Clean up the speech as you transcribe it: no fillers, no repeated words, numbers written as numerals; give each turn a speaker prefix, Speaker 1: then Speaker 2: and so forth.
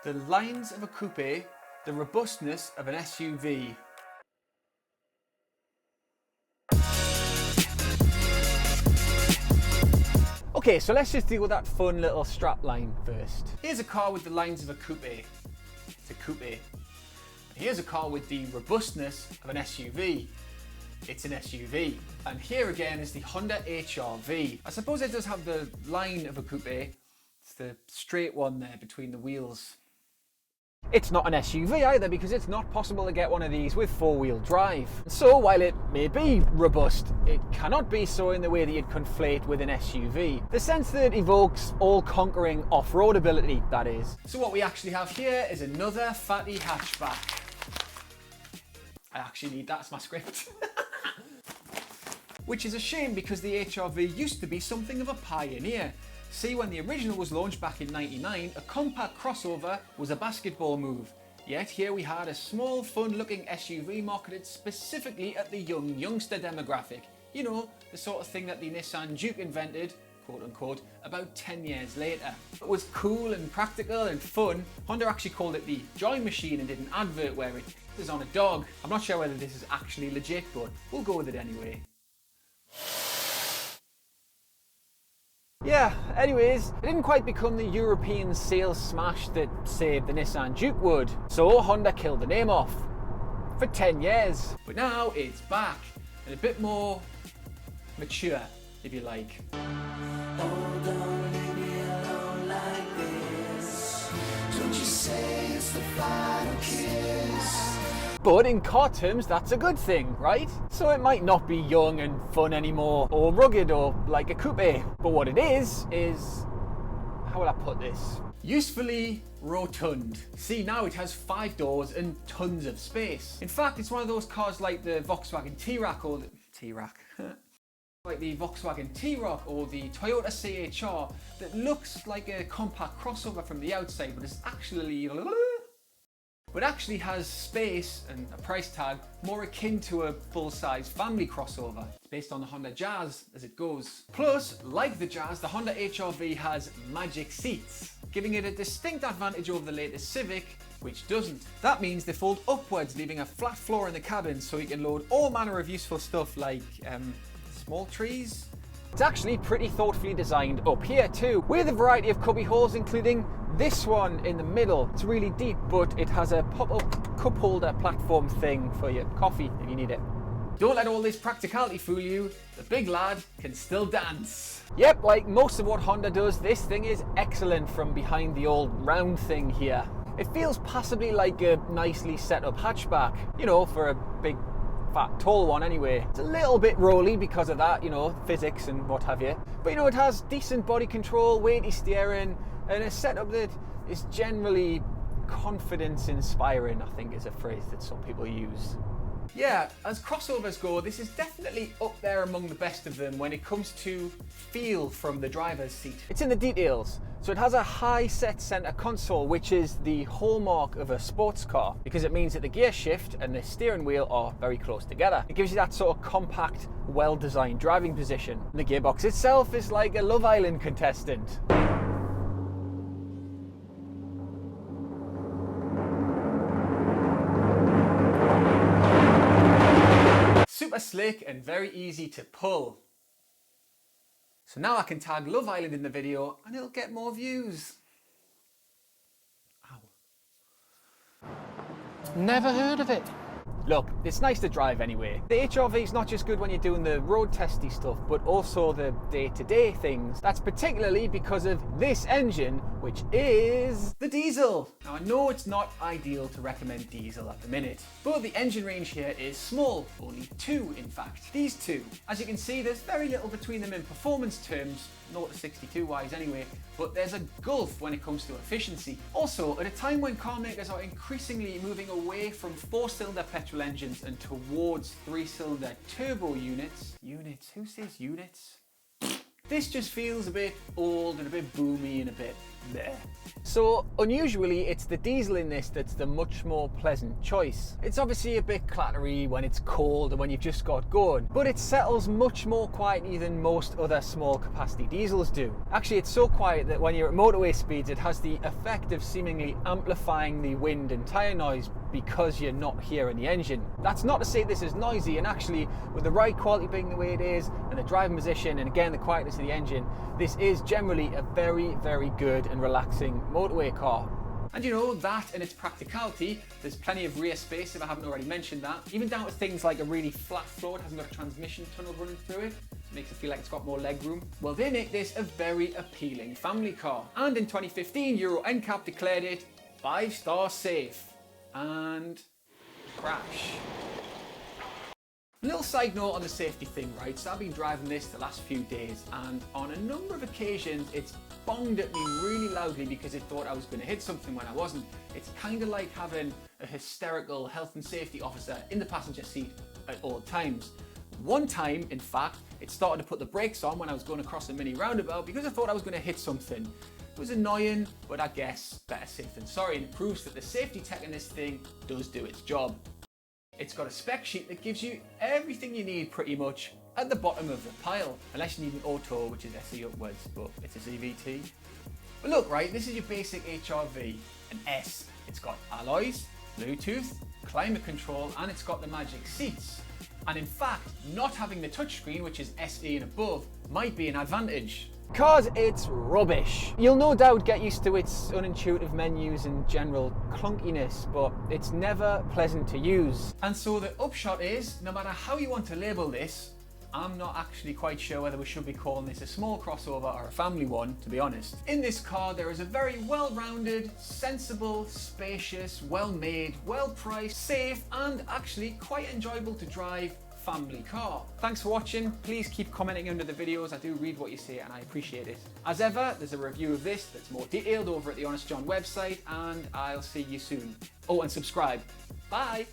Speaker 1: The lines of a coupe, the robustness of an SUV. Okay, so let's just deal with that fun little strap line first. Here's a car with the lines of a coupe. It's a coupe. Here's a car with the robustness of an SUV. It's an SUV. And here again is the Honda HR-V. I suppose it does have the line of a coupe. It's the straight one there between the wheels. It's not an SUV either because it's not possible to get one of these with four-wheel drive. So while it may be robust, it cannot be so in the way that you'd conflate with an SUV. The sense that it evokes all-conquering off-road ability, that is. So what we actually have here is another fatty hatchback. I actually need that as my script. Which is a shame because the HR-V used to be something of a pioneer. See, when the original was launched back in '99, a compact crossover was a basketball move. Yet here we had a small, fun-looking SUV marketed specifically at the youngster demographic. You know, the sort of thing that the Nissan Juke invented, quote-unquote, about 10 years later. It was cool and practical and fun. Honda actually called it the Joy Machine and did an advert where it was on a dog. I'm not sure whether this is actually legit, but we'll go with it anyway. Yeah, anyways, it didn't quite become the European sales smash that, say, the Nissan Juke would. So Honda killed the name off. For 10 years. But now it's back, and a bit more mature, if you like. Oh, don't leave me alone like this. Don't you say it's the final kiss. But in car terms, that's a good thing, right? So it might not be young and fun anymore, or rugged, or like a coupe. But what it is, how will I put this? Usefully rotund. See, now it has 5 doors and tons of space. In fact, it's one of those cars like the Volkswagen T-Roc or the T-Roc. Like the Volkswagen T-Roc or the Toyota CHR that looks like a compact crossover from the outside, but it's actually has space and a price tag more akin to a full-size family crossover. It's based on the Honda Jazz as it goes. Plus, like the Jazz, the Honda HR-V has magic seats, giving it a distinct advantage over the latest Civic, which doesn't. That means they fold upwards, leaving a flat floor in the cabin so you can load all manner of useful stuff like small trees. It's actually pretty thoughtfully designed up here too, with a variety of cubby holes, including this one in the middle. It's really deep, but it has a pop-up cup holder platform thing for your coffee if you need it. Don't let all this practicality fool you. The big lad can still dance. Yep, like most of what Honda does, this thing is excellent from behind the old round thing here. It feels passably like a nicely set up hatchback, you know, for a big fat tall one anyway. It's a little bit rolly because of that, you know, physics and what have you. But you know, it has decent body control, weighty steering, and a setup that is generally confidence inspiring, I think is a phrase that some people use. Yeah, as crossovers go, this is definitely up there among the best of them when it comes to feel from the driver's seat. It's in the details. So it has a high set center console, which is the hallmark of a sports car, because it means that the gear shift and the steering wheel are very close together. It gives you that sort of compact, well-designed driving position. And the gearbox itself is like a Love Island contestant. Super slick and very easy to pull. So now I can tag Love Island in the video and it'll get more views. Ow. Never heard of it. Look, it's nice to drive anyway. The HR-V is not just good when you're doing the road testy stuff, but also the day-to-day things. That's particularly because of this engine, which is the diesel. Now I know it's not ideal to recommend diesel at the minute, but the engine range here is small, only 2 in fact. These two. As you can see, there's very little between them in performance terms, 0 to 62 wise anyway, but there's a gulf when it comes to efficiency. Also, at a time when car makers are increasingly moving away from 4-cylinder petrol engines and towards 3-cylinder turbo units, who says units? This just feels a bit old and a bit boomy and a bit bleh. So unusually, it's the diesel in this that's the much more pleasant choice. It's obviously a bit clattery when it's cold and when you've just got going, but it settles much more quietly than most other small capacity diesels do. Actually, it's so quiet that when you're at motorway speeds, it has the effect of seemingly amplifying the wind and tyre noise because you're not hearing the engine. That's not to say this is noisy, and actually with the ride quality being the way it is and the driving position and again the quietness of the engine, this is generally a very, very good and relaxing motorway car. And you know, that and its practicality, there's plenty of rear space if I haven't already mentioned that, even down to things like a really flat floor. It hasn't got a transmission tunnel running through it, so it makes it feel like it's got more legroom. Well, they make this a very appealing family car. And in 2015, Euro NCAP declared it 5-star safe. And crash. A little side note on the safety thing, right? So I've been driving this the last few days, and on a number of occasions it's bonged at me really loudly because it thought I was going to hit something when I wasn't. It's kind of like having a hysterical health and safety officer in the passenger seat at all times. One time, in fact, it started to put the brakes on when I was going across a mini roundabout because I thought I was going to hit something. It was annoying, but I guess better safe than sorry, and it proves that the safety tech in this thing does do its job. It's got a spec sheet that gives you everything you need pretty much at the bottom of the pile, unless you need an auto, which is SE upwards, but it's a CVT. But look, right, this is your basic HRV, an S. It's got alloys, Bluetooth, climate control, and it's got the magic seats. And in fact, not having the touchscreen, which is SE and above, might be an advantage. Because it's rubbish. You'll no doubt get used to its unintuitive menus and general clunkiness, but it's never pleasant to use. And so the upshot is, no matter how you want to label this, I'm not actually quite sure whether we should be calling this a small crossover or a family one, to be honest. In this car, there is a very well-rounded, sensible, spacious, well-made, well-priced, safe, and actually quite enjoyable to drive family car. Thanks for watching. Please keep commenting under the videos. I do read what you say and I appreciate it. As ever, there's a review of this that's more detailed over at the Honest John website, and I'll see you soon. Oh, and subscribe. Bye.